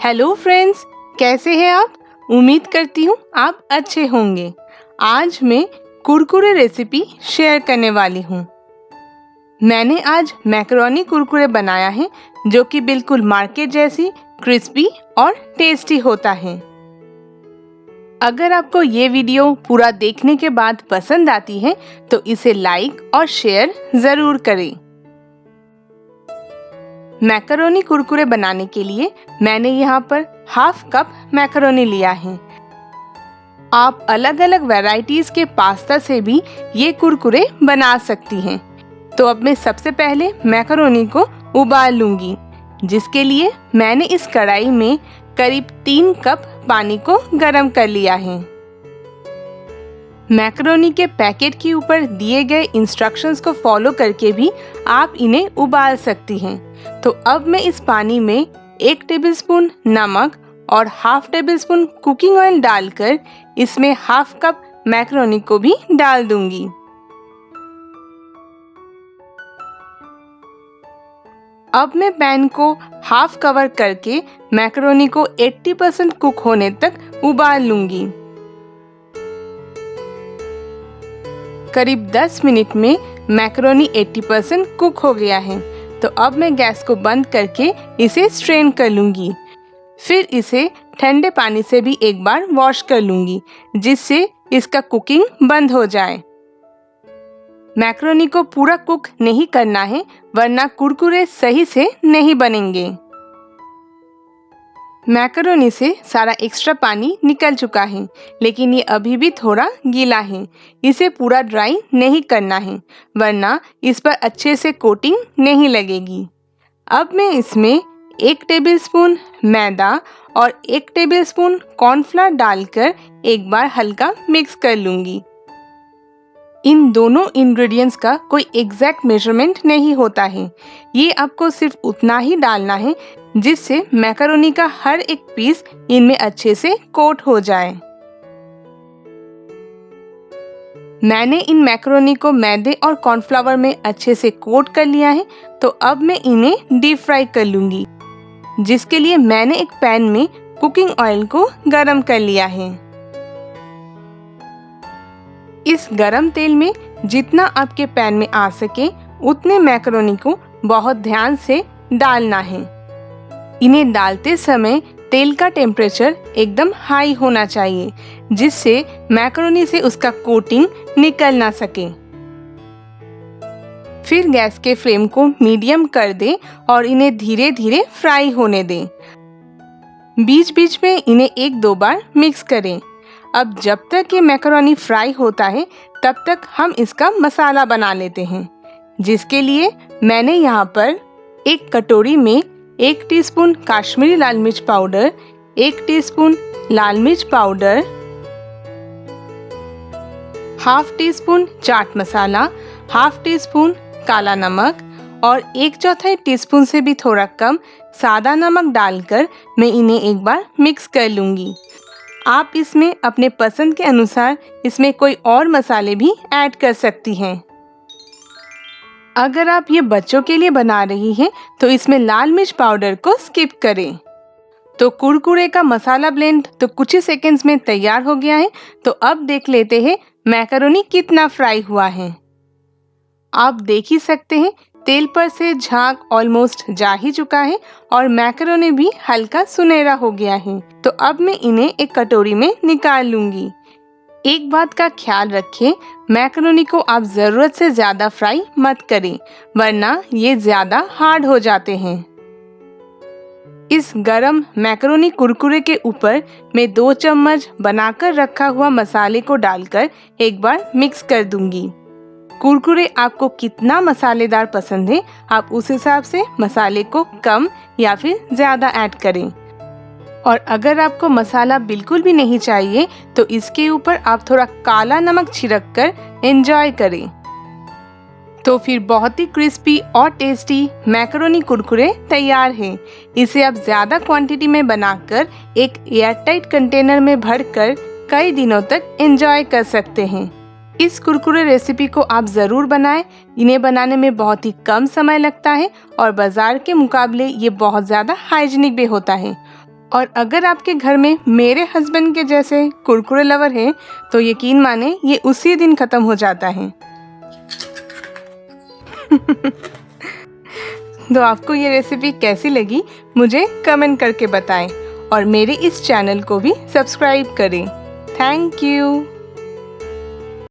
Hello friends, कैसे हैं आप? उम्मीद करती हूँ आप अच्छे होंगे। आज मैं कुरकुरे रेसिपी शेयर करने वाली हूँ। मैंने आज मैकरोनी कुरकुरे बनाया है जो कि बिल्कुल मार्केट जैसी क्रिस्पी और टेस्टी होता है। अगर आपको ये वीडियो पूरा देखने के बाद पसंद आती है तो इसे लाइक और शेयर ज़रूर करें। मैकरोनी कुरकुरे बनाने के लिए मैंने यहाँ पर हाफ कप मैकरोनी लिया है। आप अलग अलग वैरायटीज के पास्ता से भी ये कुरकुरे बना सकती हैं। तो अब मैं सबसे पहले मैकरोनी को उबाल लूंगी, जिसके लिए मैंने इस कढ़ाई में करीब 3 कप पानी को गर्म कर लिया है। मैकरोनी के पैकेट के ऊपर दिए गए इंस्ट्रक्शंस को फॉलो करके भी आप इन्हें उबाल सकती हैं। तो अब मैं इस पानी में 1 टेबलस्पून नमक और हाफ टेबलस्पून कुकिंग ऑयल डालकर इसमें हाफ कप मैकरोनी को भी डाल दूंगी। अब मैं पैन को हाफ कवर करके मैकरोनी को 80% कुक होने तक उबाल लूंगी। करीब 10 मिनट में मैकरोनी 80% कुक हो गया है। तो अब मैं गैस को बंद करके इसे स्ट्रेन कर लूंगी। फिर इसे ठंडे पानी से भी एक बार वॉश कर लूंगी, जिससे इसका कुकिंग बंद हो जाए। मैकरोनी को पूरा कुक नहीं करना है, वरना कुरकुरे सही से नहीं बनेंगे। मैकरोनी से सारा एक्स्ट्रा पानी निकल चुका है, लेकिन ये अभी भी थोड़ा गीला है। इसे पूरा ड्राई नहीं करना है, वरना इस पर अच्छे से कोटिंग नहीं लगेगी। अब मैं इसमें 1 टेबलस्पून मैदा और 1 टेबलस्पून कॉर्नफ्लोर डालकर एक बार हल्का मिक्स कर लूँगी। इन दोनों इंग्रेडिएंट्स का कोई एग्जैक्ट मेजरमेंट नहीं होता है। ये आपको सिर्फ उतना ही डालना है जिससे मैकरोनी का हर एक पीस इनमें अच्छे से कोट हो जाए। मैंने इन मैकरोनी को मैदे और कॉर्नफ्लावर में अच्छे से कोट कर लिया है। तो अब मैं इन्हें डीप फ्राई कर लूंगी, जिसके लिए मैंने एक पैन में कुकिंग ऑयल को गरम कर लिया है। इस गरम तेल में जितना आपके पैन में आ सके उतने मैकरोनी को बहुत ध्यान से डालना है। इन्हें डालते समय तेल का टेम्परेचर एकदम हाई होना चाहिए, जिससे मैकरोनी से उसका कोटिंग निकल ना सके। फिर गैस के फ्लेम को मीडियम कर दें और इन्हें धीरे धीरे फ्राई होने दें। बीच बीच में इन्हें 1-2 बार मिक्स करें। अब जब तक ये मैकरोनी फ्राई होता है तब तक हम इसका मसाला बना लेते हैं, जिसके लिए मैंने यहाँ पर एक कटोरी में 1 टीस्पून काश्मीरी लाल मिर्च पाउडर, 1 टीस्पून लाल मिर्च powder, half teaspoon chaat masala, half teaspoon काला नमक और 1/4 टीस्पून से भी थोड़ा कम सादा नमक डालकर मैं इन्हें एक बार मिक्स कर लूँगी। आप इसमें अपने पसंद के अनुसार इसमें कोई और मसाले भी ऐड कर सकती हैं। अगर आप ये बच्चों के लिए बना रही हैं तो इसमें लाल मिर्च पाउडर को स्किप करें। तो कुरकुरे का मसाला ब्लेंड तो कुछ ही सेकंड्स में तैयार हो गया है। तो अब देख लेते हैं मैकरोनी कितना फ्राई हुआ है। आप देख ही सकते हैं तेल पर से झाग ऑलमोस्ट जा ही चुका है और मैकरोनी भी हल्का सुनहरा हो गया है। तो अब मैं इन्हें एक कटोरी में निकाल लूंगी। एक बात का ख्याल रखें, मैकरोनी को आप ज़रूरत से ज़्यादा फ्राई मत करें, वरना ये ज़्यादा हार्ड हो जाते हैं। इस गरम मैकरोनी कुरकुरे के ऊपर मैं 2 चम्मच बनाकर रखा हुआ मसाले को डालकर एक बार मिक्स कर दूंगी। कुरकुरे आपको कितना मसालेदार पसंद है, आप उस हिसाब से मसाले को कम या फिर ज़्यादा ऐड करें। और अगर आपको मसाला बिल्कुल भी नहीं चाहिए तो इसके ऊपर आप थोड़ा काला नमक छिड़क कर एंजॉय करें। तो फिर बहुत ही क्रिस्पी और टेस्टी मैकरोनी कुरकुरे तैयार हैं। इसे आप ज़्यादा क्वांटिटी में बनाकर एक एयरटाइट कंटेनर में भरकर कई दिनों तक एंजॉय कर सकते हैं। इस कुरकुरे रेसिपी को आप ज़रूर बनाएं। इन्हें बनाने में बहुत ही कम समय लगता है और बाज़ार के मुकाबले ये बहुत ज़्यादा हाइजीनिक भी होता है। और अगर आपके घर में मेरे हस्बैंड के जैसे कुरकुरे लवर हैं तो यकीन माने ये उसी दिन ख़त्म हो जाता है। तो आपको ये रेसिपी कैसी लगी मुझे कमेंट करके बताएं और मेरे इस चैनल को भी सब्सक्राइब करें। Thank you.